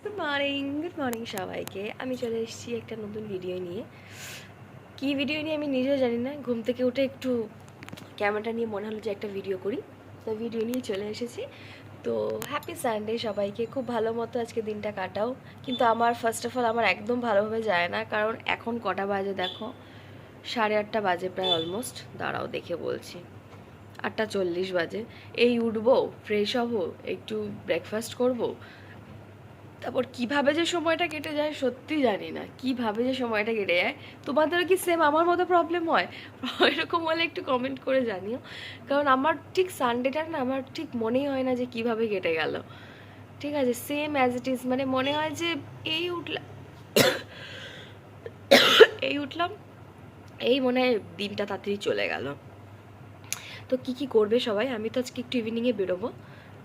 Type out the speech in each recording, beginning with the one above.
Good morning সবাইকে। আমি চলে এসেছি একটা নতুন ভিডিও নিয়ে। কি ভিডিও নিয়ে আমি নিজেও জানি না, ঘুম থেকে উঠে একটু ক্যামেরাটা নিয়ে মনে হলো যে একটা ভিডিও করি, তো ভিডিও নিয়ে চলে এসেছি। তো হ্যাপি সানডে সবাইকে, খুব ভালো মতো আজকে দিনটা কাটাও। কিন্তু আমার ফার্স্ট অফ অল আমার একদম ভালোভাবে যায় না, কারণ এখন কটা বাজে দেখো, 8:30 বাজে প্রায় অলমোস্ট। দাঁড়াও দেখে বলছি, 8:40 বাজে। এই উঠবো, ফ্রেশ হবো, একটু ব্রেকফাস্ট করব, তারপর কিভাবে যে সময়টা কেটে যায় সত্যি জানি না, কিভাবে যে সময়টা কেটে যায়। তোমাদেরও কি সেম আমার মতো প্রবলেম হয়? এরকম হলে একটু কমেন্ট করে জানিও, কারণ আমার ঠিক সানডেটা না আমার ঠিক মনেই হয় না যে কিভাবে কেটে গেল। ঠিক আছে, সেম অ্যাজ ইট ইজ, মানে মনে হয় যে এই উঠলাম এই উঠলাম, এই মনে হয় দিনটা তাড়াতাড়ি চলে গেল। তো কি কি করবে সবাই? আমি তো আজকে একটু ইভিনিংয়ে বেরোবো।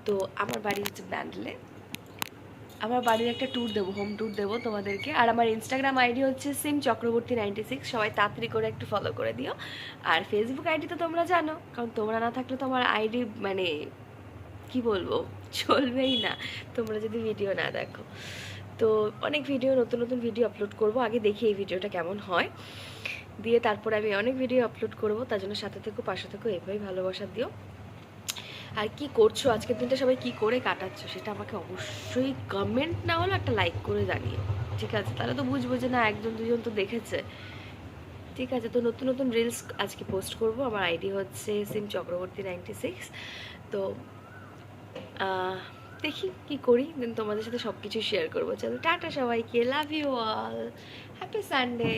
তো আমার বাড়ি হচ্ছে ব্যান্ডেলে, আমার বাড়ির একটা ট্যুর দেবো, হোম ট্যুর দেবো তোমাদেরকে। আর আমার ইনস্টাগ্রাম আইডি হচ্ছে সিম চক্রবর্তী 96, সবাই তাড়াতাড়ি করে একটু ফলো করে দিও। আর ফেসবুক আইডি তো তোমরা জানো, কারণ তোমরা না থাকলে তো আমার আইডি মানে কি বলবো, চলবেই না তোমরা যদি ভিডিও না দেখো। তো অনেক ভিডিও, নতুন নতুন ভিডিও আপলোড করব, আগে দেখি এই ভিডিওটা কেমন হয়, দিয়ে তারপর আমি অনেক ভিডিও আপলোড করব। তার জন্য সাথে থেকো, পাশে থেকো, এভাবেই ভালোবাসা দিও। আর কি করছো আজকের দিনটা, সবাই কি করে কাটাচ্ছো সেটা আমাকে অবশ্যই কমেন্ট না হলে একটা লাইক করে জানিও, ঠিক আছে? তাহলে তো বুঝবো যে না একজন দুজন তো দেখেছে। ঠিক আছে, তো নতুন নতুন রিলস আজকে পোস্ট করব। আমার আইডি হচ্ছে সিম চক্রবর্তী 96। তো দেখি কি করি, দেন তোমাদের সাথে সব কিছু শেয়ার করবো। চলো টাটা সবাইকে, love you all, happy Sunday.